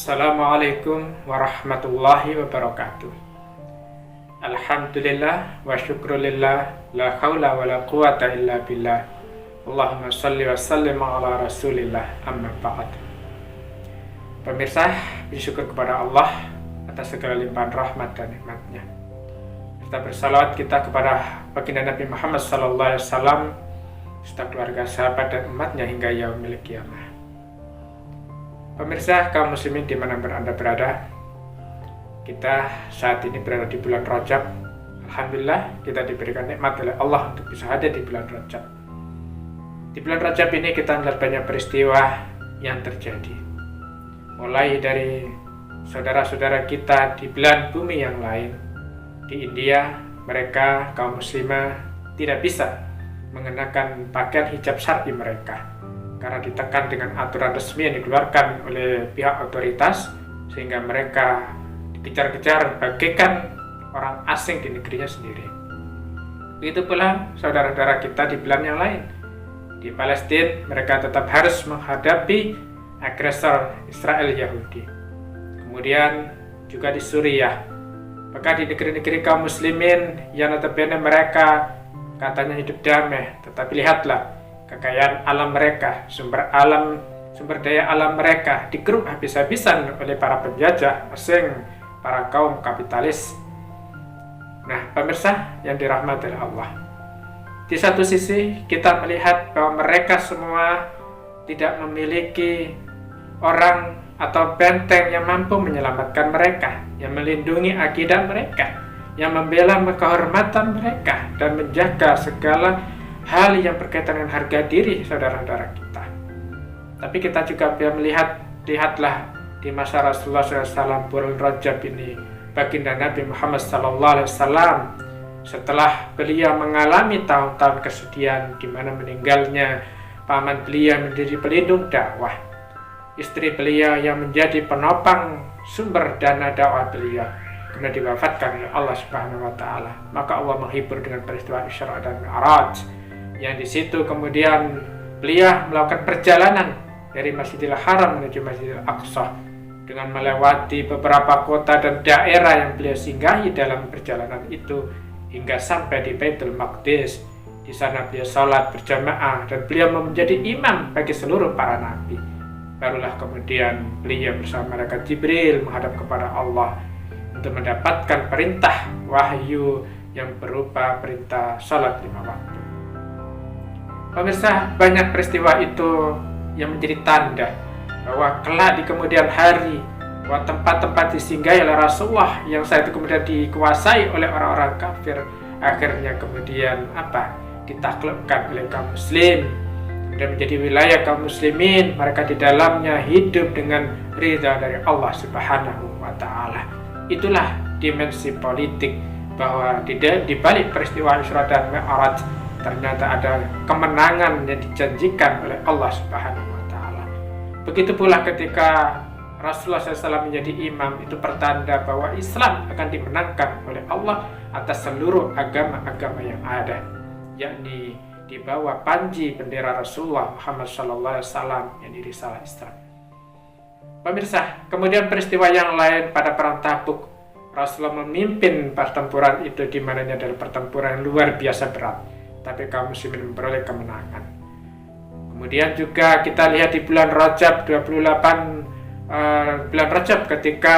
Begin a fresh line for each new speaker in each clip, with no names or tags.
Assalamualaikum warahmatullahi wabarakatuh. Alhamdulillah wa syukrulillah, la haula wa la quwata illa billah. Allahumma salli wa sallim ala rasulillah, amma ba'd. Pemirsa, bersyukur kepada Allah atas segala limpahan rahmat dan nikmatnya. Kita bersalawat kita kepada baginda Nabi Muhammad SAW, serta keluarga, sahabat dan umatnya hingga yaumil qiyamah. Pemirsa kaum muslimin dimanapun Anda berada, kita saat ini berada di bulan Rajab. Alhamdulillah kita diberikan nikmat oleh Allah untuk bisa hadir di bulan Rajab. Di bulan Rajab ini kita melihat banyak peristiwa yang terjadi, mulai dari saudara-saudara kita di belahan bumi yang lain. Di India, mereka kaum muslimah tidak bisa mengenakan pakaian hijab syar'i mereka karena ditekan dengan aturan resmi yang dikeluarkan oleh pihak otoritas, sehingga mereka dikejar-kejar bagaikan orang asing di negerinya sendiri. Begitu pula saudara-saudara kita di belahan yang lain. Di Palestina, mereka tetap harus menghadapi agresor Israel Yahudi. Kemudian juga di Suriah, maka di negeri-negeri kaum muslimin yang notabene mereka katanya hidup damai, tetapi lihatlah kekayaan alam mereka, sumber daya alam mereka digeruk habis-habisan oleh para penjajah asing, para kaum kapitalis. Nah, pemirsa yang dirahmati oleh Allah, di satu sisi kita melihat bahwa mereka semua tidak memiliki orang atau benteng yang mampu menyelamatkan mereka, yang melindungi akidah mereka, yang membela kehormatan mereka dan menjaga segala hal yang berkaitan dengan harga diri saudara-saudara kita. Tapi kita juga bisa lihatlah di masa Rasulullah SAW bulan Rajab ini, baginda Nabi Muhammad SAW setelah beliau mengalami tahun-tahun kesedihan di mana meninggalnya paman beliau menjadi pelindung dakwah, istri beliau yang menjadi penopang sumber dana dakwah beliau kemudian diwafatkan oleh Allah Subhanahu wa taala. Maka Allah menghibur dengan peristiwa Isra dan Mi'raj, yang di situ kemudian beliau melakukan perjalanan dari Masjidil Haram menuju Masjidil Aqsa dengan melewati beberapa kota dan daerah yang beliau singgahi dalam perjalanan itu hingga sampai di Baitul Maqdis. Di sana beliau sholat berjamaah dan beliau menjadi imam bagi seluruh para nabi. Barulah kemudian beliau bersama malaikat Jibril menghadap kepada Allah untuk mendapatkan perintah wahyu yang berupa perintah sholat 5 waktu. Pemirsa, banyak peristiwa itu yang menjadi tanda bahwa kelak di kemudian hari, bahwa tempat-tempat disinggahi oleh Rasulullah yang saat itu kemudian dikuasai oleh orang-orang kafir, akhirnya kemudian ditaklukkan oleh kaum muslim, kemudian menjadi wilayah kaum muslimin. Mereka di dalamnya hidup dengan ridha dari Allah Subhanahu wa taala. Itulah dimensi politik, bahwa di balik peristiwa Isra dan Mi'raj ternyata ada kemenangan yang dijanjikan oleh Allah Subhanahu wa taala. Begitu pula ketika Rasulullah SAW menjadi imam, itu pertanda bahwa Islam akan dimenangkan oleh Allah atas seluruh agama-agama yang ada, yakni di bawah panji bendera Rasulullah Muhammad SAW yang risalah Islam. Pemirsa, kemudian peristiwa yang lain pada perang Tabuk, Rasulullah memimpin pertempuran itu, di mananya adalah pertempuran yang luar biasa berat, tapi kaum muslimin memperoleh kemenangan. Kemudian juga kita lihat di bulan Rajab 28 bulan Rajab ketika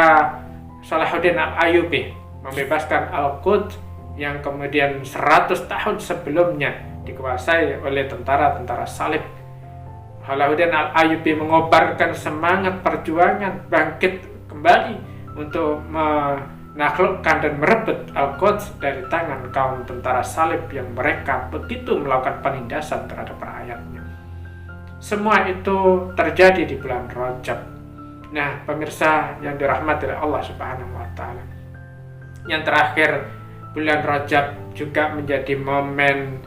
Salahuddin Al-Ayyubi membebaskan Al-Quds yang kemudian 100 tahun sebelumnya dikuasai oleh tentara-tentara salib. Salahuddin Al-Ayyubi mengobarkan semangat perjuangan bangkit kembali untuk menaklukkan dan merebut Al-Quds dari tangan kaum tentara salib yang mereka begitu melakukan penindasan terhadap rakyatnya. Semua itu terjadi di bulan Rajab. Nah, pemirsa yang dirahmati oleh Allah Subhanahu wa taala, yang terakhir, bulan Rajab juga menjadi momen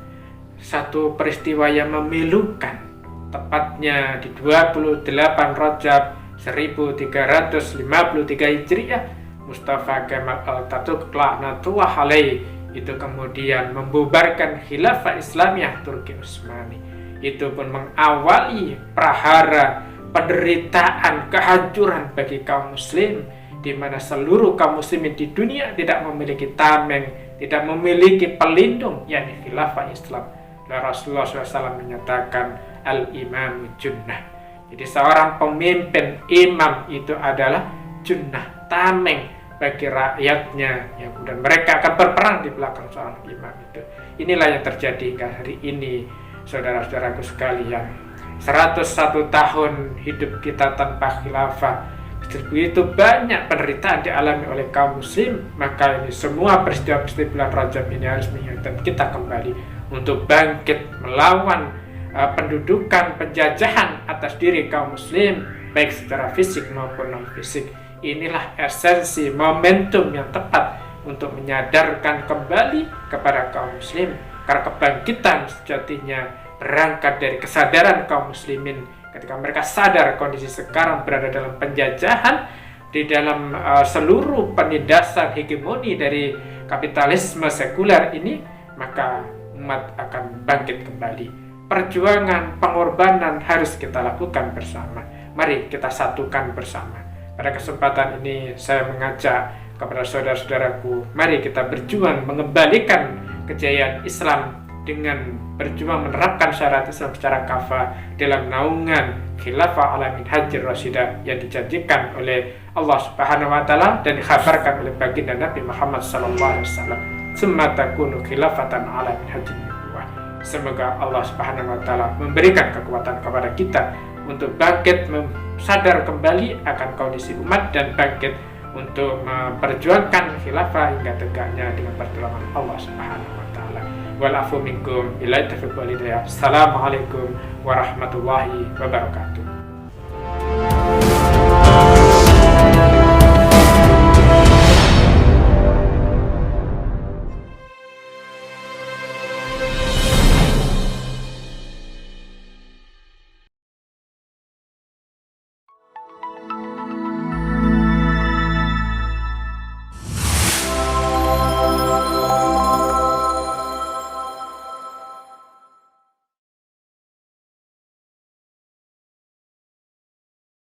satu peristiwa yang memilukan. Tepatnya di 28 Rajab 1353 Hijriah, Mustafa Kemal Atatürk laknatullah alaih itu kemudian membubarkan khilafah Islamiyah Turki Utsmani. Itu pun mengawali prahara penderitaan, kehancuran bagi kaum muslim, di mana seluruh kaum muslimin di dunia tidak memiliki tameng, tidak memiliki pelindung, yakni khilafah Islam. Rasulullah SAW menyatakan al-imamu junnah. Jadi seorang pemimpin, imam itu adalah junnah, tameng bagi rakyatnya, ya, dan mereka akan berperang di belakang seorang imam itu. Inilah yang terjadi hingga hari ini, saudara-saudaraku sekalian. 101 tahun hidup kita tanpa khilafah, begitu banyak penderitaan dialami oleh kaum muslim. Maka ini semua peristiwa-peristiwa bulan Rajab ini harus mengingatkan kita kembali untuk bangkit melawan pendudukan, penjajahan atas diri kaum muslim, baik secara fisik maupun non fisik. Inilah esensi, momentum yang tepat untuk menyadarkan kembali kepada kaum muslim, karena kebangkitan sejatinya berangkat dari kesadaran kaum muslimin. Ketika mereka sadar kondisi sekarang berada dalam penjajahan, di dalam seluruh penindasan hegemoni dari kapitalisme sekuler ini, maka umat akan bangkit kembali. Perjuangan, pengorbanan harus kita lakukan bersama. Mari kita satukan bersama. Pada kesempatan ini saya mengajak kepada saudara-saudaraku, mari kita berjuang mengembalikan kejayaan Islam dengan berjuang menerapkan syariat Islam secara kafah dalam naungan khilafah ala minhajir rasyidah yang dijanjikan oleh Allah Subhanahu wa taala dan dikhabarkan oleh baginda Nabi Muhammad sallallahu alaihi wasallam. Summa takunu khilafatan ala minhajin nubuwah. Semoga Allah Subhanahu wa taala memberikan kekuatan kepada kita untuk bangkit, sadar kembali akan kondisi umat dan bangkit untuk memperjuangkan khilafah hingga tegaknya dengan pertolongan Allah Subhanahu wa taala. Wal afu minkum ila taufiq wal hidayah. Assalamualaikum warahmatullahi wabarakatuh.